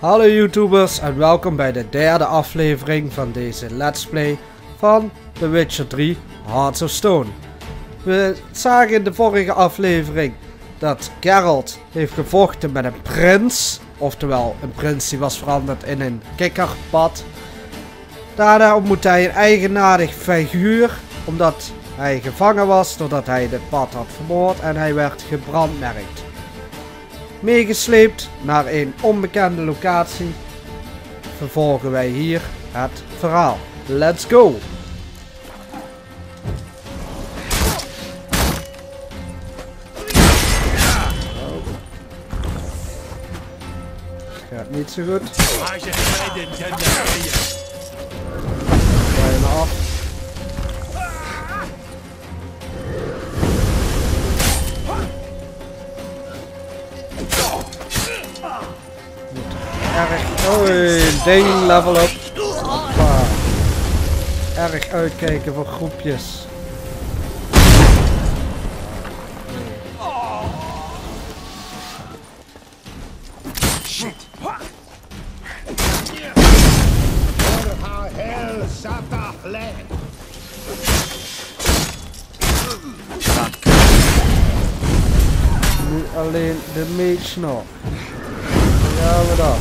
Hallo YouTubers en welkom bij de derde aflevering van deze Let's Play van The Witcher 3 Hearts of Stone. We zagen in de vorige aflevering dat Geralt heeft gevochten met een prins. Oftewel een prins die was veranderd in een kikkerpad. Daarna ontmoette hij een eigenaardig figuur omdat hij gevangen was doordat hij dit pad had vermoord en hij werd gebrandmerkt. Meegesleept naar een onbekende locatie vervolgen wij hier het verhaal. Let's go! Gaat niet zo goed. Bijna af. Ding, level up. Hoppa. Erg uitkijken voor groepjes. Shit. Nu alleen de mage nog. Ja, we dan.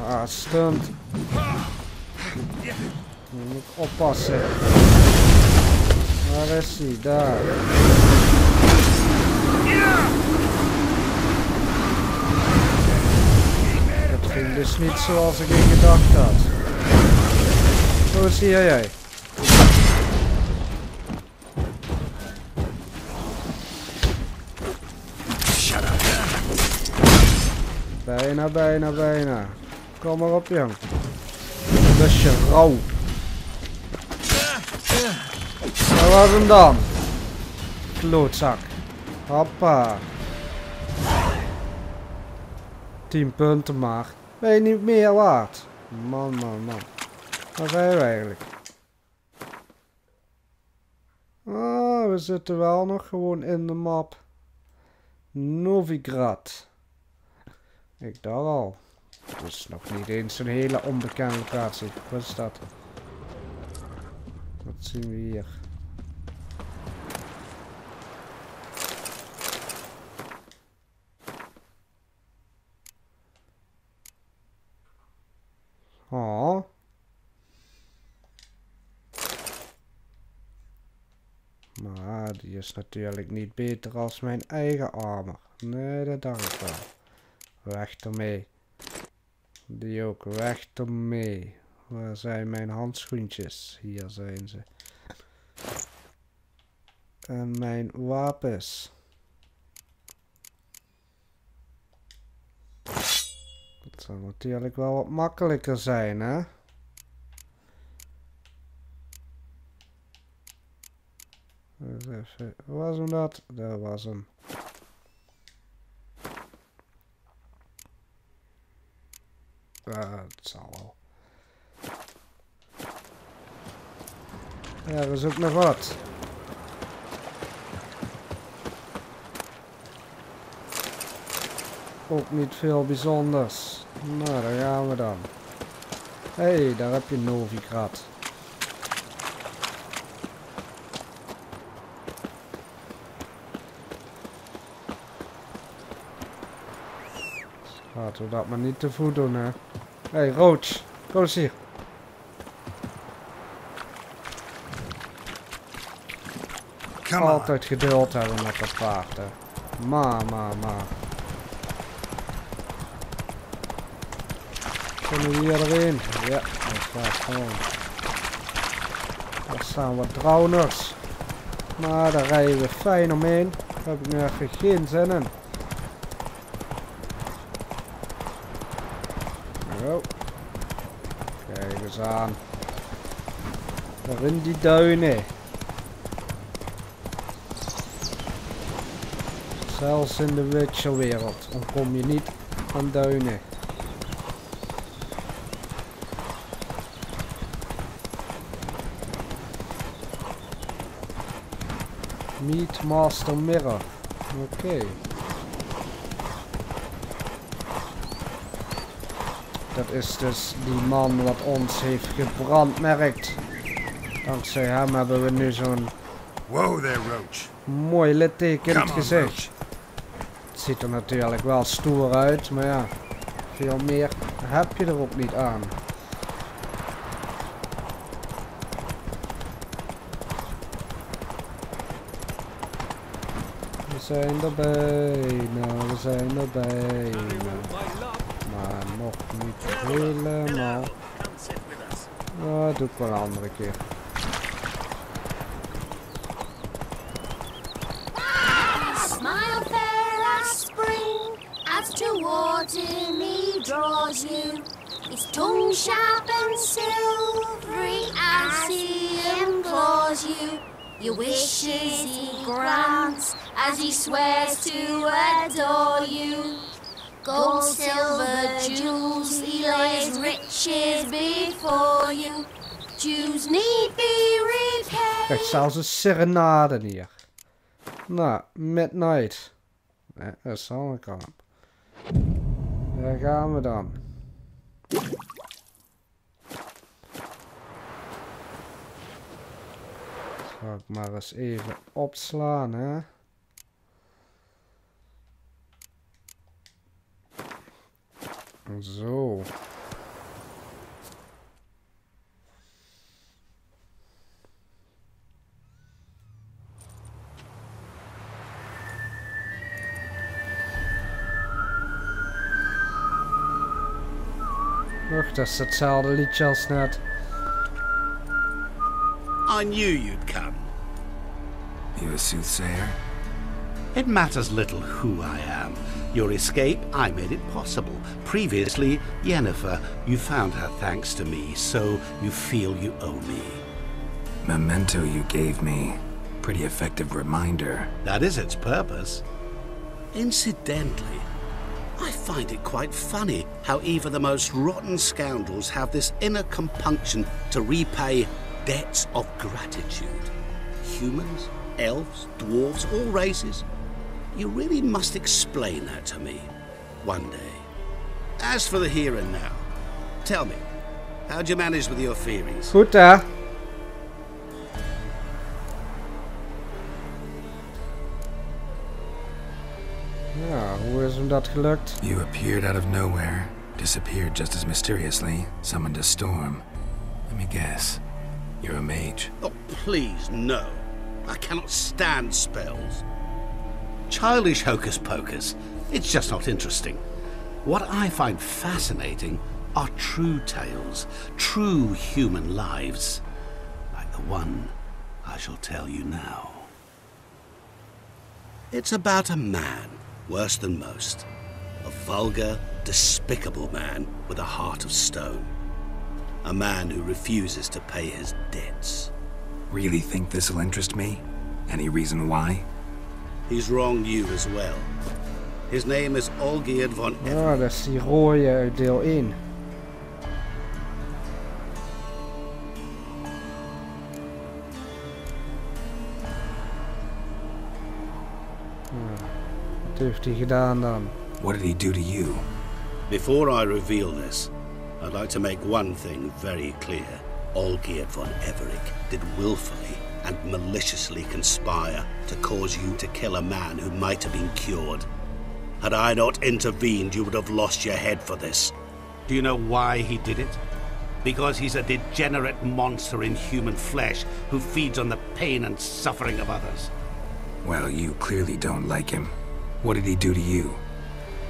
Ah, stunt. Nu moet ik oppassen. Waar is hij? Daar. Dat ging dus niet zoals ik in gedacht had. Zo zie jij. Bijna. Kom maar op, jong. Lusje rauw. Waar was hem dan? Klootzak. Hoppa. 10 punten maar. Ben je niet meer waard? Man. Waar zijn we eigenlijk? Ah, we zitten wel nog gewoon in de map. Novigrad. Ik dacht al. Het is nog niet eens een hele onbekende locatie. Wat is dat? Wat zien we hier? Oh. Maar die is natuurlijk niet beter als mijn eigen armor. Nee, dat dacht ik wel. Weg ermee. Die ook, weg ermee. Waar zijn mijn handschoentjes? Hier zijn ze. En mijn wapens. Dat zal natuurlijk wel wat makkelijker zijn, hè? Dus even, was hem dat? Dat was hem. Het zal wel. Ja, er is ook nog wat. Ook niet veel bijzonders. Nou, daar gaan we dan. Hé, daar heb je Novigrad. Laten we dat maar niet te voet doen, hè. Hé, Roach. Kom eens hier. Altijd geduld hebben met dat paard, hè. Maar. Kunnen we hier erin? Ja, dat gaat gewoon. Daar staan wat drowners. Maar daar rijden we fijn omheen. Daar heb ik nu even geen zin in. Zo. Kijk eens aan. Daar in die duinen. Zelfs in de Witcher wereld ontkom je niet aan duinen. Meet Master Mirror. Oké. Dat is dus die man wat ons heeft gebrandmerkt. Dankzij hem hebben we nu zo'n mooi litteken in het gezicht. Het ziet er natuurlijk wel stoer uit, maar ja, veel meer heb je er ook niet aan. We zijn er bijna, we zijn er bijna. Maar nog niet helemaal. Oh, dat doe ik wel een andere keer. Smile fair as spring, as towards him he draws you. His tongue sharp and silvery as he implores you. Your wishes he grants as he swears to adore you. Gold, silver, jewels, he lays riches before you. Jews need be repaid. Kijk, zelfs een serenade hier. Nou, midnight. Nee, dat is al een kamp. Daar gaan we dan. Zal ik maar eens even opslaan, hè. Zo. Och, dat is hetzelfde liedje als net. I knew you'd come. You a soothsayer? It matters little who I am. Your escape, I made it possible. Previously, Yennefer, you found her thanks to me, so you feel you owe me. Memento you gave me. Pretty effective reminder. That is its purpose. Incidentally, I find it quite funny how even the most rotten scoundrels have this inner compunction to repay debts of gratitude. Humans, elves, dwarves, all races. You really must explain that to me one day. As for the here and now, tell me, how'd you manage with your theories? Goed hè? Ja, hoe is hem dat gelukt? You appeared out of nowhere, disappeared just as mysteriously, summoned a storm. Let me guess. You're a mage. Oh, please, no. I cannot stand spells. Childish hocus pocus. It's just not interesting. What I find fascinating are true tales, true human lives, like the one I shall tell you now. It's about a man, worse than most. A vulgar, despicable man with a heart of stone. A man who refuses to pay his debts. Really think this'll interest me? Any reason why? He's wronged you as well. His name is Olgierd von Ja, Everen. dat is die rode uit deel 1. Wat heeft hij gedaan dan? What did he do to you? Before I reveal this, I'd like to make one thing very clear. Olgierd von Everen did willfully and maliciously conspire to cause you to kill a man who might have been cured. Had I not intervened, you would have lost your head for this. Do you know why he did it? Because he's a degenerate monster in human flesh who feeds on the pain and suffering of others. Well, you clearly don't like him. What did he do to you?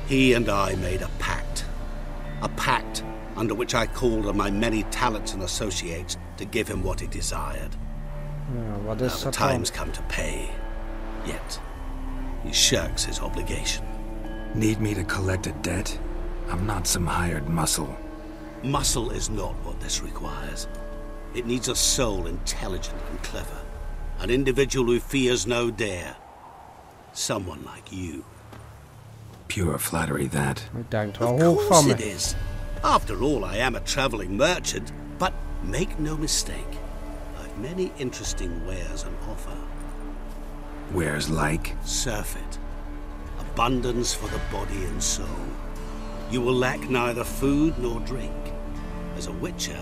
He and I made a pact. A pact under which I called on my many talents and associates to give him what he desired. Ja, wat Now is the dat dan? time's come to pay. Yet, he shirks his obligation. Need me to collect a debt? I'm not some hired muscle. Muscle is not what this requires. It needs a soul intelligent and clever. An individual who fears no dare. Someone like you. Pure flattery, that. Ik denk wel Of hoog van course it me. is. After all, I am a traveling merchant. But make no mistake, I've many interesting wares on offer. Where's like? Surf it. Abundance for the body and soul. You will lack neither food nor drink. As a witcher,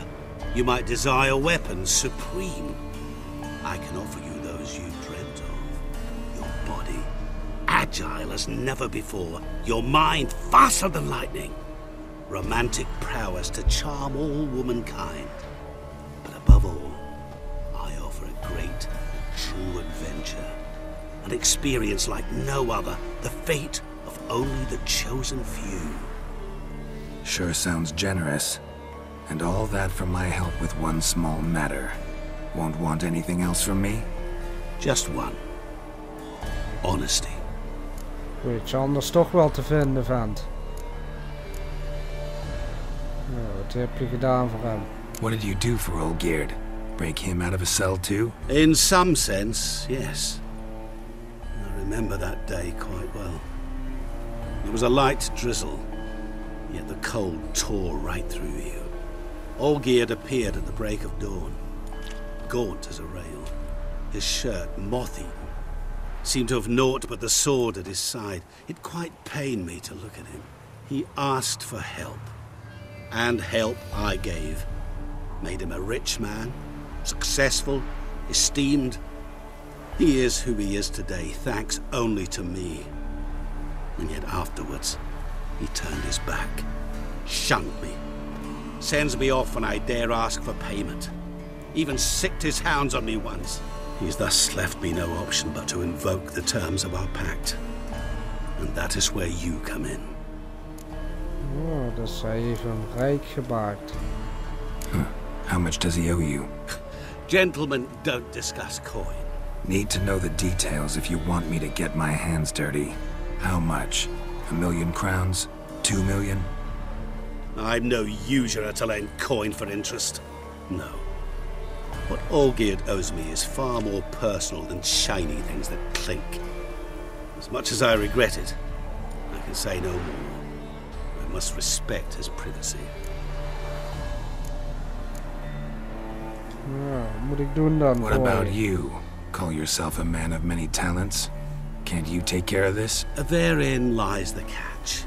you might desire weapons supreme. I can offer you those you dreamt of. Your body, agile as never before. Your mind, faster than lightning. Romantic prowess to charm all womankind. But above all, I offer a great, true adventure. An experience like no other. The fate of only the chosen few. Sure sounds generous. And all that for my help with one small matter. Won't want anything else from me? Just one. Honesty. Iets anders toch wel te vinden, vent. Nou, wat heb je gedaan voor hem? What did you do for old Geert? Break him out of a cell too? In some sense, yes. I remember that day quite well. It was a light drizzle, yet the cold tore right through you. Olgierd appeared at the break of dawn, gaunt as a rail, his shirt moth-eaten. Seemed to have naught but the sword at his side. It quite pained me to look at him. He asked for help, and help I gave. Made him a rich man, successful, esteemed. He is who he is today, thanks only to me. And yet afterwards, he turned his back, shunned me. Sends me off when I dare ask for payment. Even sicked his hounds on me once. He's thus left me no option but to invoke the terms of our pact. And that is where you come in. Oh, dus hij heeft hem rijk gemaakt. How much does he owe you? Gentlemen don't discuss coin. Need to know the details if you want me to get my hands dirty. How much? 1,000,000 crowns? 2 million? I'm no usurer to lend coin for interest. No. What Olgierd owes me is far more personal than shiny things that clink. As much as I regret it, I can say no more. I must respect his privacy. Nou, wat moet ik doen dan? What about you? Call yourself a man of many talents? Can't you take care of this? Therein lies the catch.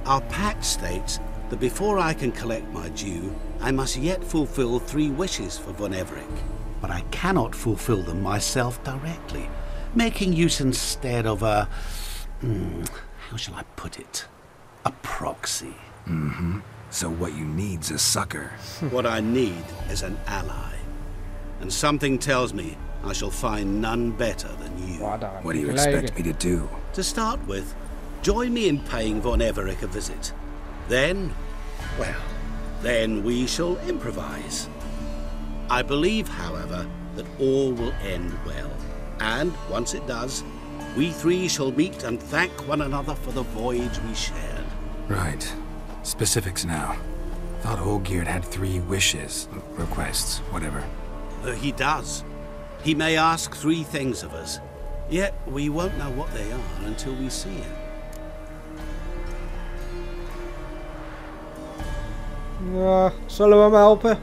Our pact states that before I can collect my due, I must yet fulfill 3 wishes for Von Everec. But I cannot fulfill them myself directly, making use instead of a... how shall I put it? A proxy. Mm-hmm. So what you need's a sucker. What I need is an ally. And something tells me I shall find none better than you. What do you expect me to do? To start with, join me in paying Von Everec a visit. Then, well, then we shall improvise. I believe, however, that all will end well. And once it does, we 3 shall meet and thank one another for the voyage we shared. Right. Specifics now. Thought Olgierd had 3 wishes, requests, whatever. He does. He may ask 3 things of us, yet we won't know what they are until we see him. Ja, zullen we hem helpen?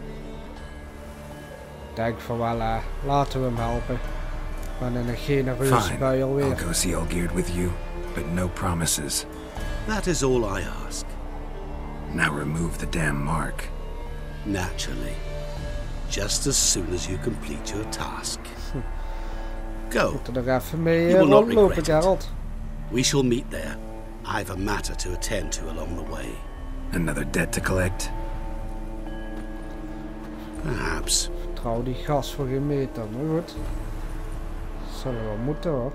Ik denk van wel, laten we hem helpen. Ik ben in een genereuze bui I'll alweer. go see Olgierd with you, but no promises. That is all I ask. Now remove the damn mark. Naturally. Just as soon as you complete your task. Go. Moeten er even mee You will not rondlopen, regret it. Geralt. We shall meet there. I've a matter to attend to along the way. Another debt to collect? Perhaps. Vertrouw die gas voor geen meter, maar goed. Zullen wel moeten hoor.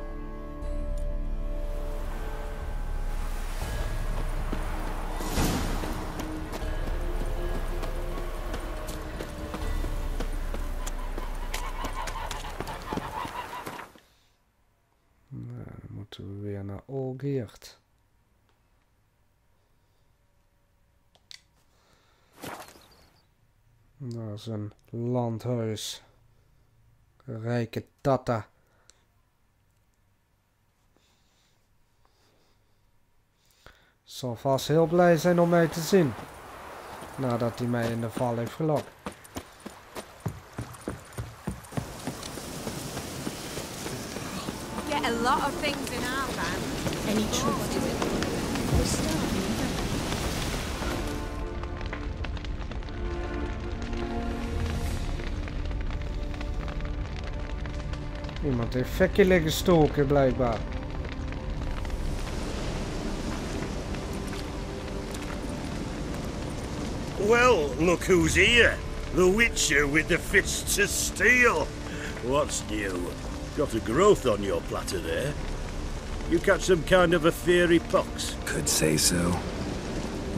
Nou, dan moeten we weer naar Olgierd. Dat is een landhuis. Rijke tata. Zal vast heel blij zijn om mij te zien. Nadat hij mij in de val heeft gelokt. Get a lot of things in our band. Any truth to it? We're starving. Iemand heeft Vekkie liggen stoken, blijkbaar. Well, look who's here. The Witcher with the fists of steel. What's new? Got a growth on your platter there. You catch some kind of a fiery pox? Could say so.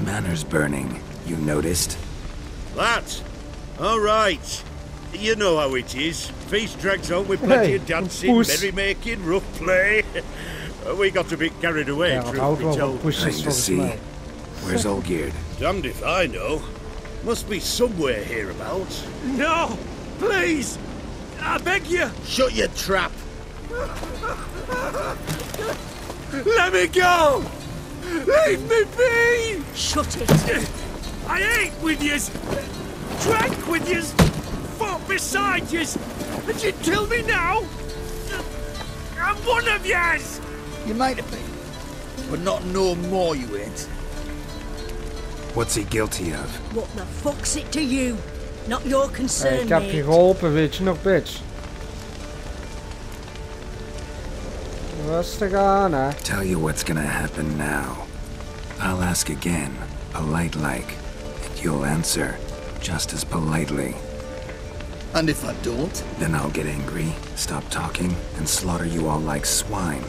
Manners burning, you noticed? That? All right. You know how it is. Feast drags on with plenty of dancing, merrymaking, rough play. We got a bit carried away, Ja, truth be told. pushes volgens mij. Where's Olgierd? Damned if I know. Must be somewhere hereabouts. No! Please! I beg you! Shut your trap! Let me go! Leave me be! Shut it! I ate with yous! Drank with yous! Fought beside yous! And you kill me now? I'm one of yous! You might have been, but not no more you ain't. What's he guilty of? What the fuck's it to you? Not your concern, Ik heb je geholpen, weet je nog, bitch. Rustig aan, hè. Tell you what's gonna happen now. I'll ask again, polite like, and you'll answer, just as politely. And if I don't? Then I'll get angry, stop talking, and slaughter you all like swine.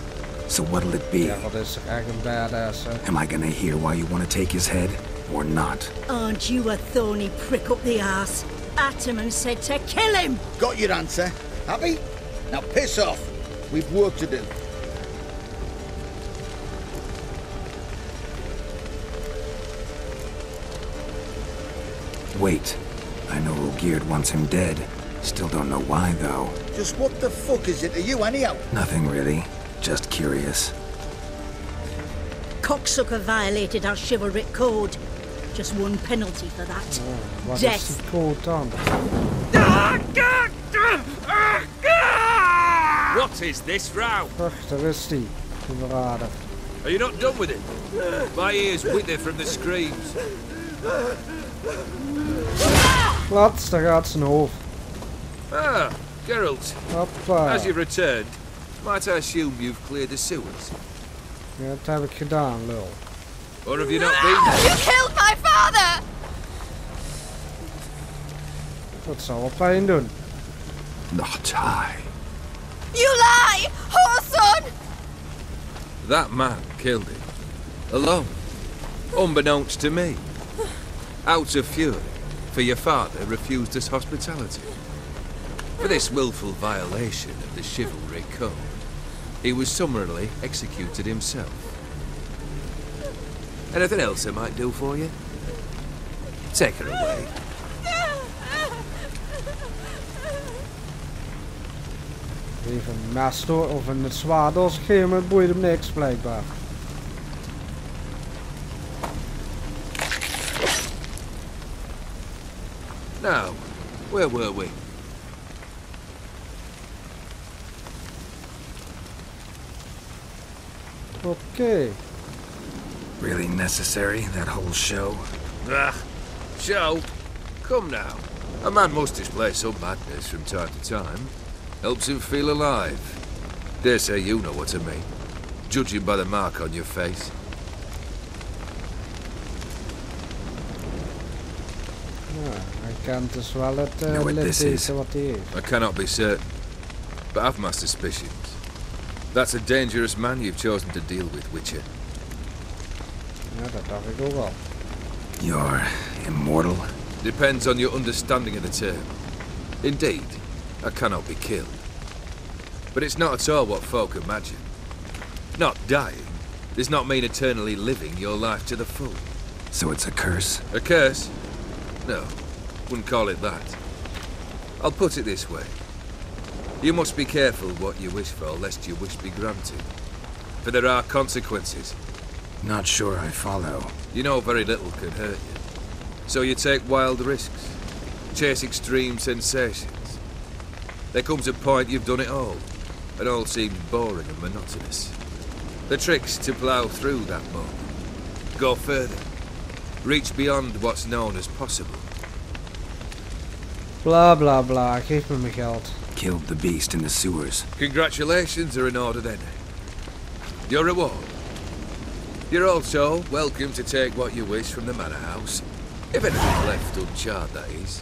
So what'll it be? Ja, wat is er echt een badass, hè? Am I gonna hear why you want to take his head, or not? Aren't you a thorny prick up the arse? Ataman said to kill him! Got your answer. Happy? Now piss off. We've work to do. Wait. I know Olgierd wants him dead. Still don't know why, though. Just what the fuck is it to you, anyhow? Nothing really. Just curious. Cocksucker violated our chivalric code. Just one penalty for that. Wat Death. is die code dan? What is this row? Ach, daar is die. Die verrader. Are you not done with it? My ears wither from the screams. Klats, daar gaat zijn hoofd. Ah, Geralt. Hoppa. As you've returned, might I assume you've cleared the sewers? Ja, dat heb ik gedaan, lul. Or have you not been there? You killed my father! Dat zal wel pijn doen. Not I. You lie! Whoreson! That man killed him. Alone. Unbeknownst to me. Out of fury, for your father refused us hospitality. For this willful violation of the chivalry code, he was summarily executed himself. Anything else I might do for you? Take her away. Even een mes door, of een zwaard door zich geven, maar het boeit hem niks, blijkbaar. Now, where were we? Oké. Really necessary, that whole show? Ah, show? Come now. A man must display some madness from time to time. Helps him feel alive. Dare say you know what I mean. Judging by the mark on your face. Ja, hij kent dus wel het Know what this is? litteken wat hij heeft. I cannot be certain, but I've my suspicions. That's a dangerous man you've chosen to deal with, Witcher. Ja, dat dacht ik ook wel. You're immortal? Depends on your understanding of the term. Indeed, I cannot be killed. But it's not at all what folk imagine. Not dying does not mean eternally living your life to the full. So it's a curse? A curse? No, wouldn't call it that. I'll put it this way. You must be careful what you wish for, lest your wish be granted. For there are consequences. Not sure I follow. You know very little can hurt you. So you take wild risks, chase extreme sensations. There comes a point you've done it all, It all seemed boring and monotonous. The trick's to plough through that moment. Go further. Reach beyond what's known as possible. Bla bla bla, geef me mijn geld. Killed the beast in the sewers. Congratulations are in order then. Your reward. You're also welcome to take what you wish from the manor house. If anything's left uncharred, that is.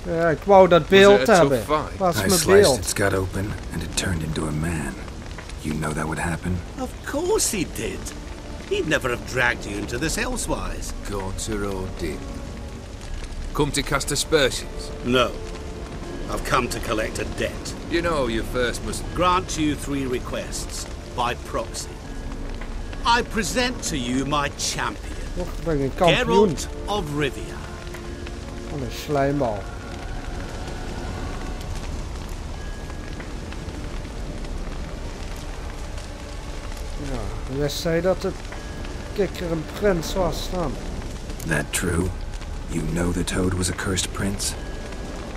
Ja, ik wou dat beeld hebben. fight? Was I mijn sliced beeld. its gut open, and it turned into a man. You know that would happen? Of course he did. He'd never have dragged you into this elsewise. Gaunter or Dim. Come to cast aspersions. No. I've come to collect a debt. You know you first must... Grant you 3 requests, by proxy. I present to you my champion, Och, ik ben een kampioen. Geralt of Rivia. Van een slijmbal. Ja, wist zij dat het kikker een prins was dan? That true? You know the toad was a cursed prince?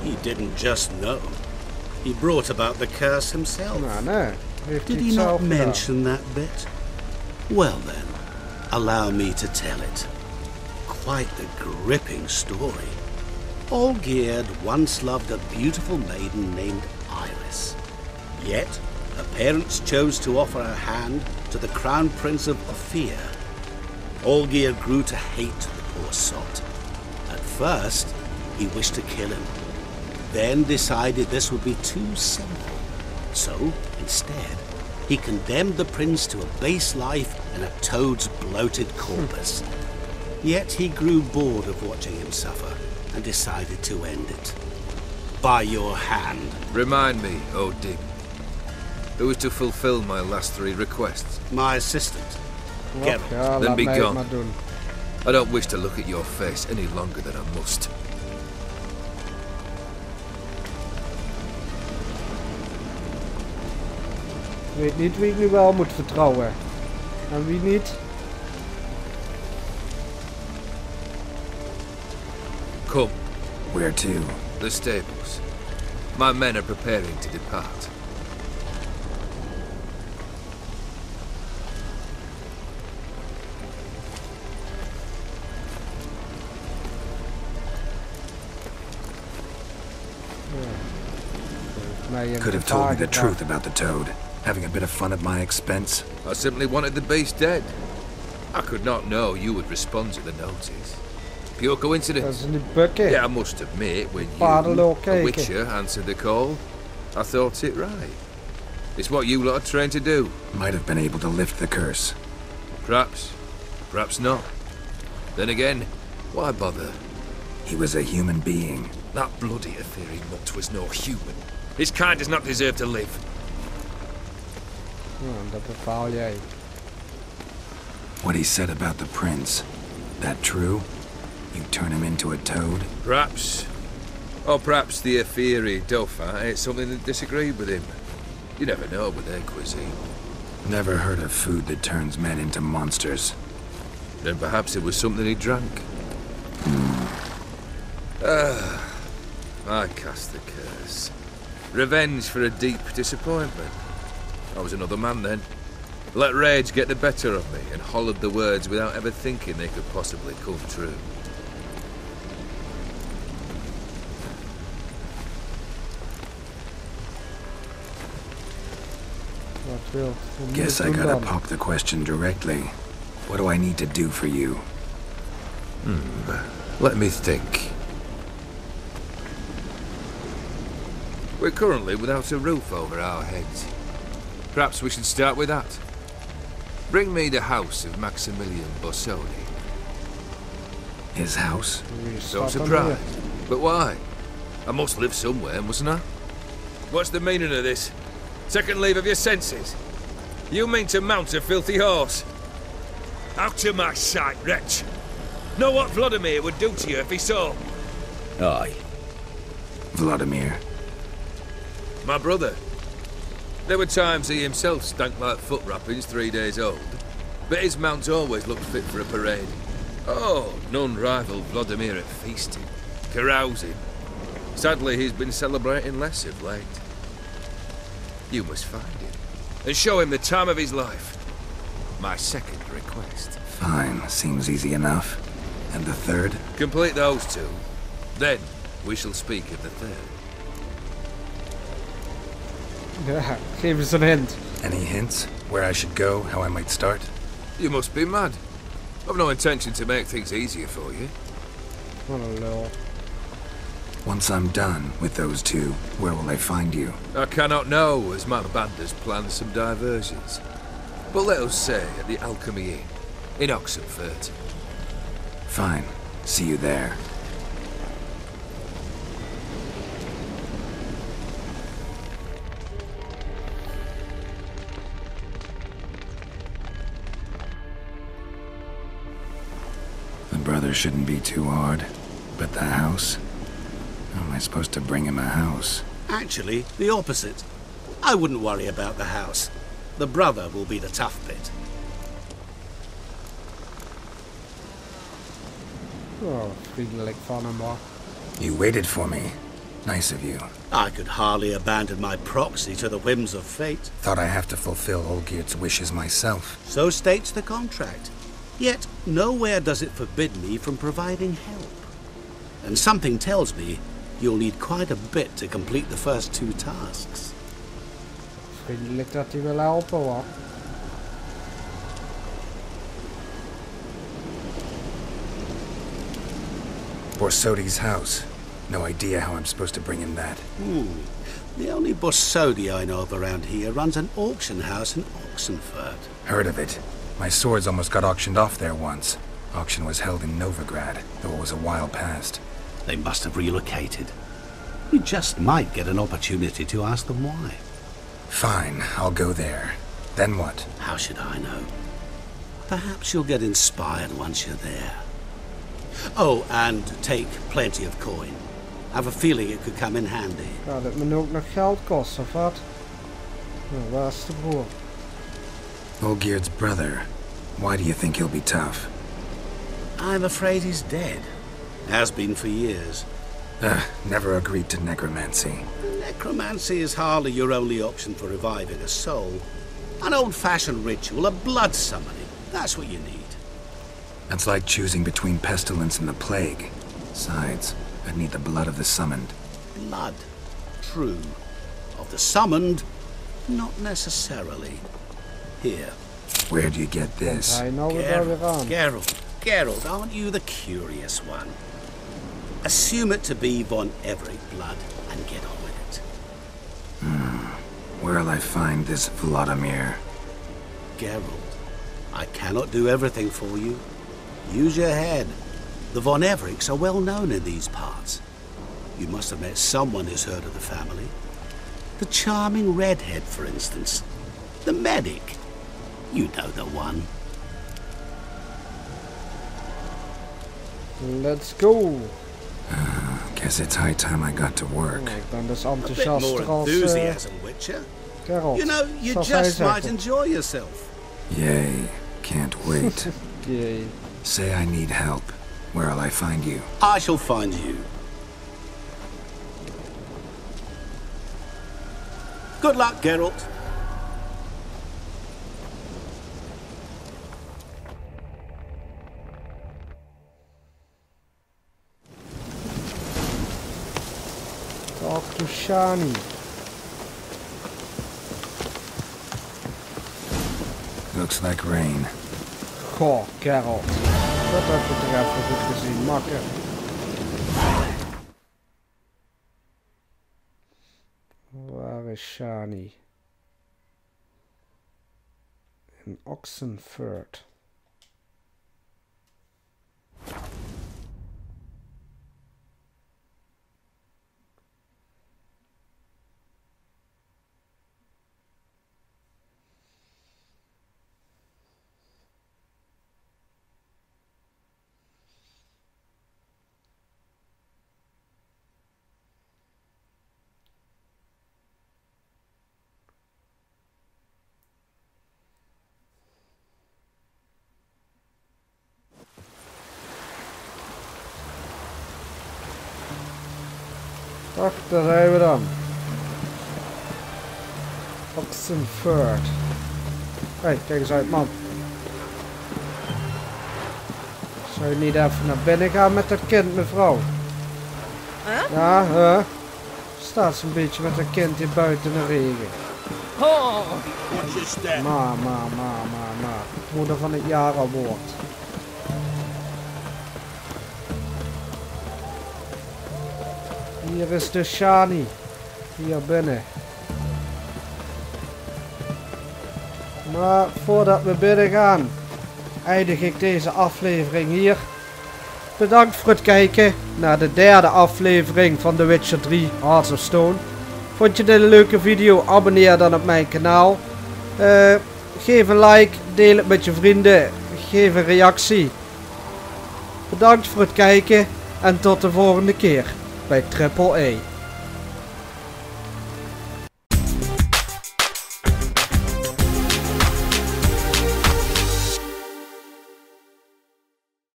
He didn't just know. He brought about the curse himself. Nou, nee. Heeft Did hij he het not zelf gedaan. mention that bit? Well then, allow me to tell it. Quite the gripping story. Olgierd once loved a beautiful maiden named Iris. Yet, her parents chose to offer her hand to the crown prince of Ophir. Olgierd grew to hate the poor sot. At first, he wished to kill him. Then decided this would be too simple. So, instead, he condemned the prince to a base life in a toad's bloated corpus. Yet he grew bored of watching him suffer and decided to end it. By your hand. Remind me, O Dim. Who is to fulfill my last 3 requests? My assistant, Geralt. Ja, Then laat be mij het gone. maar doen. I don't wish to look at your face any longer than I must. Ik weet niet wie ik nu wel moet vertrouwen. En wie niet. Come, Where to? the stables. My men are preparing to depart. Could have told me the truth about the toad. Having a bit of fun at my expense. I simply wanted the beast dead. I could not know you would respond to the notice. Pure Dat coincidence. is niet bukken. Yeah, I must admit, when Paardenlul you, a kijken. witcher, answered the call, I thought it right. It's what you lot are trained to do. Might have been able to lift the curse. Perhaps. Perhaps not. Then again, why bother? He was a human being. That bloody Ethereal mutt was no human. His kind does not deserve to live. Ja, dat bepaal jij. What he said about the prince. That true? You turn him into a toad? Perhaps. Or perhaps the Ethereal Dauphin ate something that disagreed with him. You never know with their cuisine. Never heard of food that turns men into monsters. Then perhaps it was something he drank. I cast the curse. Revenge for a deep disappointment. I was another man then. Let rage get the better of me and hollered the words without ever thinking they could possibly come true. Wat wilt. Wat moet Guess ik I doen gotta dan? pop the question directly. What do I need to do for you? Let me think. We're currently without a roof over our heads. Perhaps we should start with that. Bring me the house of Maximilian Bossoni. His house? Wie So staat er surprised. But why? I must live somewhere, mustn't I? What's the meaning of this? Second leave of your senses? You mean to mount a filthy horse? Out of my sight, wretch! Know what Vladimir would do to you if he saw? Aye. Vladimir. My brother. There were times he himself stank like foot wrappings 3 days old, but his mount always looked fit for a parade. Oh, none rival Vladimir at feasting, carousing. Sadly, he's been celebrating less of late. You must find him and show him the time of his life. My second request. Fine, seems easy enough. And the third? Complete those two. Then we shall speak of the third. Ja, geef eens een hint. Any hints? Where I should go, how I might start? You must be mad. I've no intention to make things easier for you. Wat een lul. Once I'm done with those two, where will I find you? I cannot know, as my band has planned some diversions. But let us say at the Alchemy Inn, in Oxenfurt. Fine. See you there. The brother shouldn't be too hard. But the house? How am I supposed to bring him a house? Actually, the opposite. I wouldn't worry about the house. The brother will be the tough bit. Oh, vriendelijk van hem hoor. You waited for me. Nice of you. I could hardly abandon my proxy to the whims of fate. Thought I have to fulfill Olgiert's wishes myself. So states the contract. Yet, nowhere does it forbid me from providing help. And something tells me you'll need quite a bit to complete the first two tasks. Vriendelijk dat hij wil helpen hoor. Borsodi's house. No idea how I'm supposed to bring him that. The only Borsodi I know of around here runs an auction house in Oxenfurt. Heard of it. My swords almost got auctioned off there once. Auction was held in Novigrad, though it was a while past. They must have relocated. We just might get an opportunity to ask them why. Fine, I'll go there. Then what? How should I know? Perhaps you'll get inspired once you're there. Oh, and take plenty of coin. Have a feeling it could come in handy. Gaat het me nu ook nog geld kosten of wat? Nou, waar is de broer? Olgiert's brother. Why do you think he'll be tough? I'm afraid he's dead. Has been for years. Never agreed to necromancy. Necromancy is hardly your only option for reviving a soul. An old-fashioned ritual, a blood summoning. That's what you need. That's like choosing between pestilence and the plague. Besides, I'd need the blood of the summoned. Blood. True. Of the summoned, not necessarily. Here. Where do you get this? Hij nou weer weer aan. Geralt, aren't you the curious one? Assume it to be von Everett blood and get on with it. Where'll I find this Vladimir? Geralt, I cannot do everything for you. Use your head. The von Evericks are well known in these parts. You must have met someone who's heard of the family. The charming redhead, for instance. The medic. You know the one. Let's go. Guess it's high time I got to work. Oh, ik ben dus A bit more enthousiaster als enthusiasm, Witcher. Geralt. You know, you Zoals hij just might zegt. enjoy yourself. Yay, can't wait. Jee. Say I need help. Where'll I find you? I shall find you. Good luck, Geralt. Talk to Shani. Looks like rain. Goh, Geralt. Dat heb ik er even goed gezien. Makker. Waar is Shani? In Oxenfurt. Ach, daar zijn we dan. Oxenford. Hé, kijk eens uit, man. Zou je niet even naar binnen gaan met dat kind, mevrouw? Ja, staat ze een beetje met dat kind hier buiten in de regen. Maar. Moeder van het jaar al wordt. Hier is de Shani. Hier binnen. Maar voordat we binnen gaan, eindig ik deze aflevering hier. Bedankt voor het kijken naar de derde aflevering van The Witcher 3 Hearts of Stone. Vond je dit een leuke video? Abonneer dan op mijn kanaal. Geef een like, deel het met je vrienden, geef een reactie. Bedankt voor het kijken en tot de volgende keer bij Triple-A.